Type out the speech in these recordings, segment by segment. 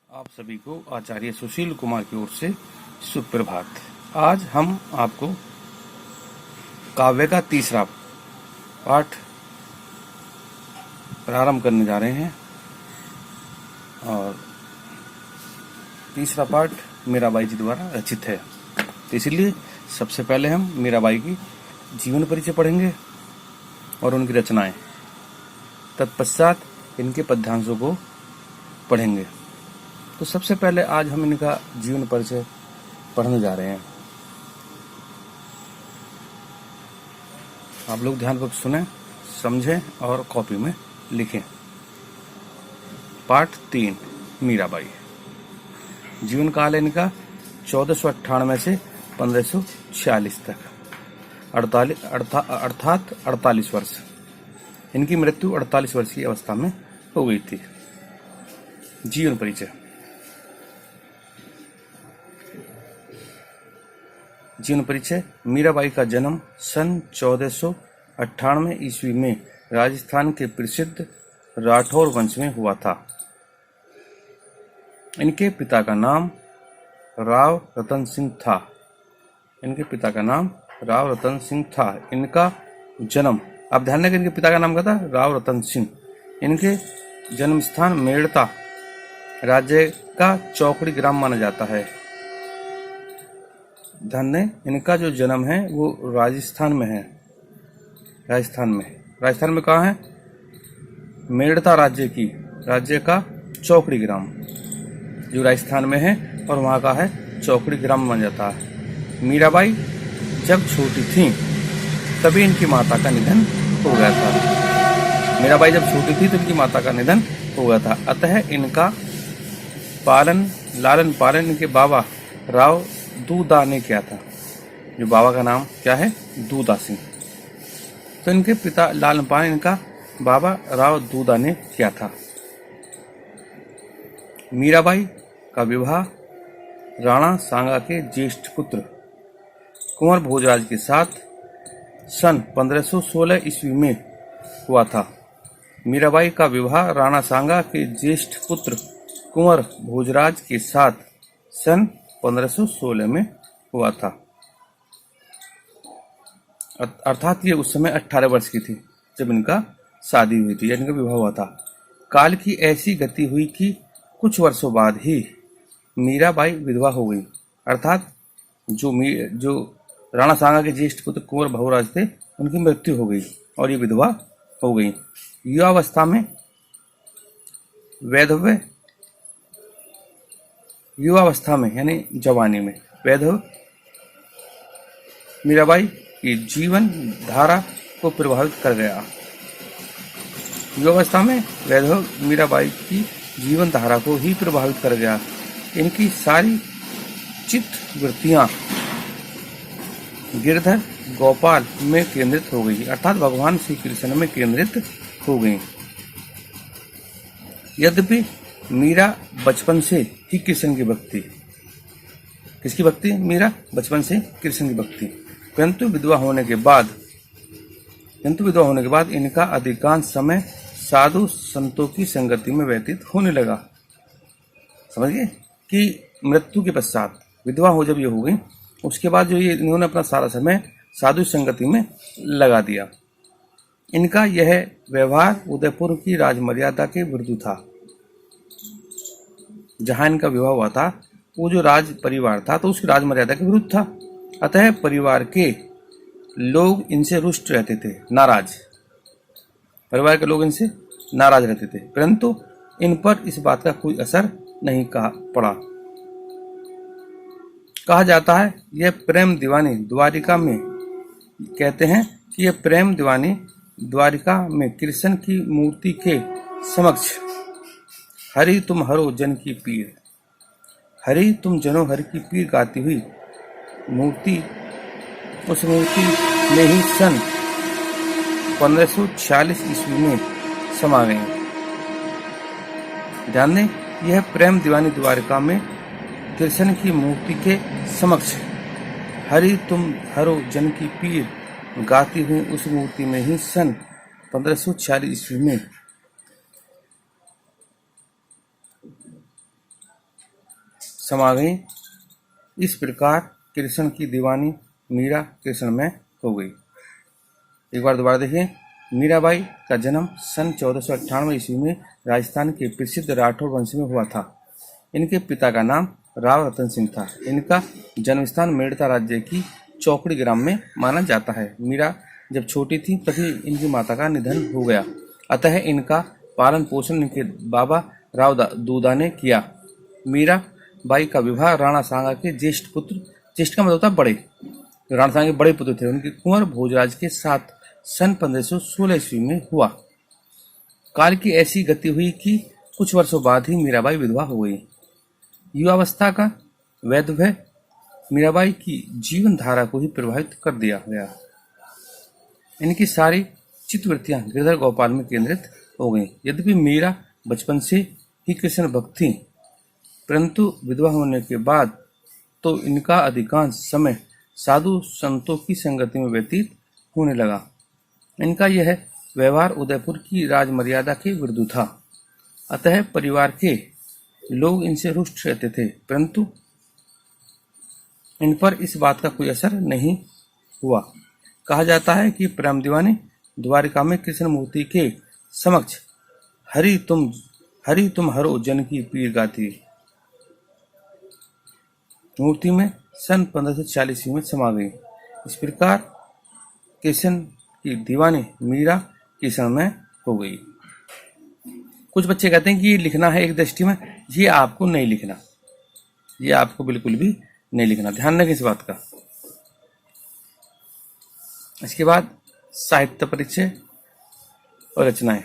आप सभी को आचार्य सुशील कुमार की ओर से सुप्रभात। आज हम आपको काव्य का तीसरा पाठ प्रारंभ करने जा रहे हैं और तीसरा पाठ मीराबाई जी द्वारा रचित है। तो इसलिए सबसे पहले हम मीराबाई की जीवन परिचय पढ़ेंगे और उनकी रचनाएं, तत्पश्चात इनके पद्यांशों को पढ़ेंगे। तो सबसे पहले आज हम इनका जीवन परिचय पढ़ने जा रहे हैं। आप लोग ध्यानपूर्वक सुने, समझें और कॉपी में लिखें। पाठ 3 मीराबाई। जीवन काल इनका 1498 से 1546 तक, अर्थात 48 वर्ष। इनकी मृत्यु 48 वर्ष की अवस्था में हो गई थी। जीवन परिचय। जीवन परिचय। मीराबाई का जन्म सन 1498 ईस्वी में राजस्थान के प्रसिद्ध राठौर वंश में हुआ था। इनके पिता का नाम राव रतन सिंह था। इनका जन्म, आप ध्यान दें कि इनके पिता का नाम क्या था? राव रतन सिंह। इनके जन्म स्थान मेड़ता राज्य का चौकड़ी ग्राम माना जाता है। ध्यान दें, इनका जो जन्म है वो राजस्थान में है। राजस्थान में कहाँ है? मेड़ता राज्य का चौकड़ी ग्राम जो राजस्थान में है और वहाँ का है चौकड़ी ग्राम माना जाता है। मीराबाई जब छोटी थी तभी इनकी माता का निधन हो गया था। मीराबाई जब छोटी थी तो इनकी माता का निधन हो गया था। अतः इनका लालन पालन इनके बाबा राव दूदा ने किया था। जो बाबा का नाम क्या है? दूदा सिंह। तो इनके पिता लालन पालन इनका बाबा राव दूदा ने किया था। मीराबाई का विवाह राणा सांगा के ज्येष्ठ पुत्र कुंवर भोजराज के साथ सन 1516 ईस्वी में हुआ था। मीराबाई का विवाह राणा सांगा के ज्येष्ठ पुत्र कुंवर भोजराज के साथ सन 1516 में हुआ था। अर्थात ये उस समय 18 वर्ष की थी जब इनका शादी हुई थी, इनका विवाह हुआ था। काल की ऐसी गति हुई कि कुछ वर्षों बाद ही मीराबाई विधवा हो गई। अर्थात जो राणा सांगा के ज्येष्ठ पुत्र कुंवर भोजराज थे, उनकी मृत्यु हो गई और ये विधवा हो गई। युवावस्था में यानी जवानी में वैधव मीराबाई की जीवन धारा को प्रभावित कर गया। युवावस्था में वैधव मीराबाई की जीवन धारा को ही प्रभावित कर गया। इनकी सारी चित्त वृत्तियां गिरधर गोपाल में केंद्रित हो गई, अर्थात भगवान श्री कृष्ण में केंद्रित हो गई। यद्यपि मीरा बचपन से ही कृष्ण की भक्ति, किसकी भक्ति? मीरा बचपन से कृष्ण की भक्ति। परंतु विधवा होने के बाद इनका अधिकांश समय साधु संतों की संगति में व्यतीत होने लगा। समझिए कि मृत्यु के पश्चात विधवा हो जब ये हो गई, उसके बाद जो ये इन्होंने अपना सारा समय साधु संगति में लगा दिया। इनका यह व्यवहार उदयपुर की राजमर्यादा के विरुद्ध था। जहां इनका विवाह हुआ था वो जो राज परिवार था तो उसकी राजमर्यादा के विरुद्ध था। अतः परिवार के लोग इनसे रुष्ट रहते थे, परिवार के लोग इनसे नाराज रहते थे, परंतु इन पर इस बात का कोई असर नहीं पड़ा। कहा जाता है यह प्रेम दीवानी द्वारिका में, कहते हैं कि यह प्रेम दीवानी द्वारिका में कृष्ण की मूर्ति के समक्ष हरि तुम हरो जन की पीर, हरि तुम जनो हरि की पीर गाती हुई उस मूर्ति में ही सन 1546 ईस्वी में समा गई। ध्यान दें, यह प्रेम दीवानी द्वारिका में कृष्ण की मूर्ति के समक्ष हरि तुम हरो जन की पीर गाती हुई उस मूर्ति में ही सन 1546 ईस्वी में समा गई। इस प्रकार कृष्ण की दीवानी मीरा कृष्ण में हो गई। एक बार दोबारा देखिए। मीराबाई का जन्म सन 1498 ईस्वी में राजस्थान के प्रसिद्ध राठौर वंश में हुआ था। इनके पिता का नाम राव रतन सिंह था। इनका जन्म स्थान मेड़ता राज्य की चौकड़ी ग्राम में माना जाता है। मीरा जब छोटी थी तभी इनकी माता का निधन हो गया, अतः इनका पालन पोषण इनके बाबा राव दूदा ने किया। मीरा बाई का विवाह राणा सांगा के ज्येष्ठ पुत्र, ज्येष्ठ का मतलब होता बड़े, राणा सांगा के बड़े पुत्र थे, उनके कुंवर भोजराज के साथ सन 1516 ईस्वी में हुआ। काल की ऐसी गति हुई कि कुछ वर्षों बाद ही मीराबाई विधवा हो गई। युवावस्था का वैधव्य मीराबाई की जीवन धारा को ही प्रभावित कर दिया गया। इनकी सारी चित्तवृत्तियां गिरधर गोपाल में केंद्रित हो गई। यद्यपि मीरा बचपन से ही कृष्ण भक्त थी, परंतु विधवा होने के बाद तो इनका अधिकांश समय साधु संतों की संगति में व्यतीत होने लगा। इनका यह व्यवहार उदयपुर की राजमर्यादा के विरुद्ध था, अतः परिवार के लोग इनसे रुष्ट रहते थे, परंतु इन पर इस बात का कोई असर नहीं हुआ। कहा जाता है कि प्रेम दीवानी द्वारिका में कृष्ण मूर्ति के समक्ष हरि तुम हरो जन की पीर गाती मूर्ति में सन 1540 में समा गई। इस प्रकार कृष्ण की दीवानी मीरा कृष्ण में हो गई। कुछ बच्चे कहते हैं कि ये लिखना है एक दृष्टि में, ये आपको नहीं लिखना, ये आपको बिल्कुल भी नहीं लिखना, ध्यान रखें इस बात का। इसके बाद साहित्य परिचय और रचनाएं।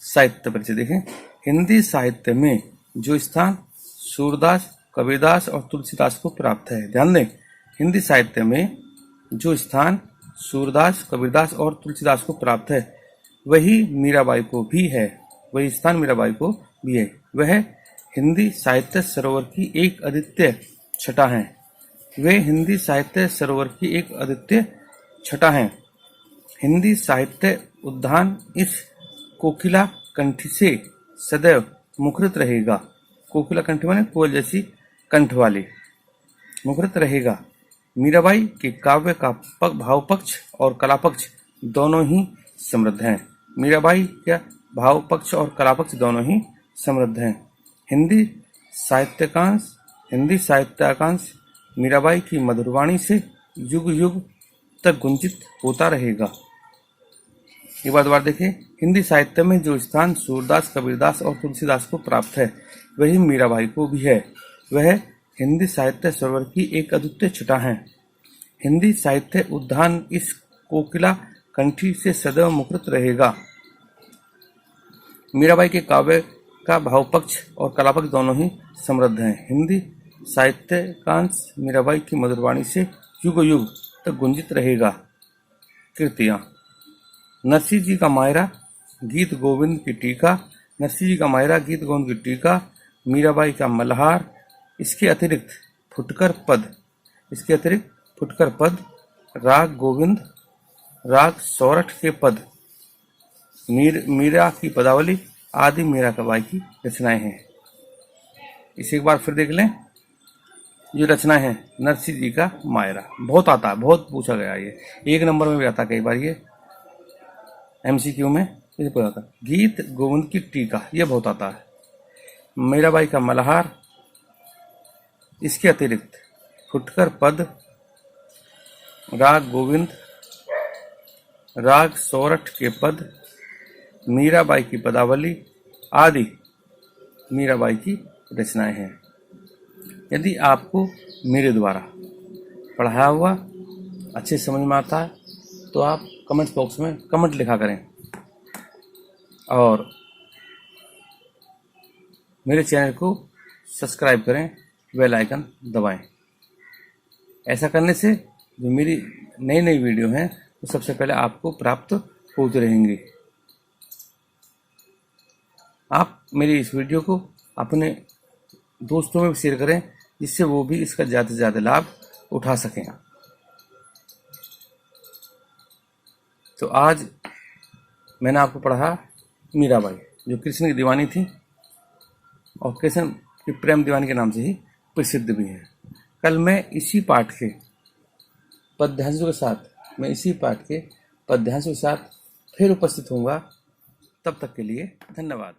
साहित्य परिचय देखें। हिंदी साहित्य में जो स्थान सूरदास, कबीरदास और तुलसीदास को प्राप्त है, ध्यान दें, हिंदी साहित्य में जो स्थान सूरदास, कबीरदास और तुलसीदास को प्राप्त है, वही मीराबाई को भी है, वही स्थान मीराबाई को भी है। वह हिंदी साहित्य सरोवर की एक अद्वितीय छटा है। वे हिंदी साहित्य सरोवर की एक अद्वितीय छटा है। हिंदी साहित्य उद्यान इस कोकिला कंठी से सदैव मुखरित रहेगा। कोकिला कंठी माने कोयल जैसी कंठ वाली, मुखरित रहेगा। मीराबाई के काव्य का भाव पक्ष और कला पक्ष दोनों ही समृद्ध हैं। मीराबाई का भाव पक्ष और कला पक्ष दोनों ही समृद्ध हैं। हिंदी साहित्याकांश मीराबाई की मधुरवाणी से युग युग तक गुंजित होता रहेगा। एक बार देखिए। हिंदी साहित्य में जो स्थान सूरदास, कबीरदास और तुलसीदास को प्राप्त है, वही मीराबाई को भी है। वह हिंदी साहित्य सरोवर की एक अद्वितीय छटा है। हिंदी साहित्य उद्यान इस कोकिला कंठी से सदैव मुखरित रहेगा। मीराबाई के काव्य का भाव पक्ष और कला पक्ष दोनों ही समृद्ध हैं। हिंदी साहित्याकांश मीराबाई की मधुरवाणी से युग युग तक गुंजित रहेगा। कृतियां। नरसिंह जी का मायरा गीत गोविंद की टीका, नरसिंह जी का मायरा गीत गोविंद की टीका, मीराबाई का मल्हार, इसके अतिरिक्त फुटकर पद, राग गोविंद, राग सौरठ के पद, मीरा की पदावली आदि मीराबाई की रचनाएं हैं। इसे एक बार फिर देख लें। ये रचनाएं हैं। नरसिंह जी का मायरा बहुत आता है, बहुत पूछा गया, ये 1 नंबर में भी आता कई बार, ये MCQ में इसे पूछा था। गीत गोविंद की टीका ये बहुत आता है। मीराबाई का मल्हार, इसके अतिरिक्त फुटकर पद, राग गोविंद, राग सौरठ के पद, मीराबाई की पदावली आदि मीराबाई की रचनाएं हैं। यदि आपको मेरे द्वारा पढ़ाया हुआ अच्छे समझ में आता है तो आप कमेंट बॉक्स में कमेंट लिखा करें और मेरे चैनल को सब्सक्राइब करें, बेल आइकन दबाएं। ऐसा करने से जो मेरी नई नई वीडियो हैं वो सबसे पहले आपको प्राप्त होती रहेंगी। आप मेरी इस वीडियो को अपने दोस्तों में भी शेयर करें, जिससे वो भी इसका ज़्यादा से ज़्यादा लाभ उठा सकें। तो आज मैंने आपको पढ़ा मीराबाई, जो कृष्ण की दीवानी थी और कृष्ण की प्रेम दीवानी के नाम से ही प्रसिद्ध भी हैं। कल मैं इसी पाठ के पद्यांशों के साथ फिर उपस्थित होऊंगा। तब तक के लिए धन्यवाद।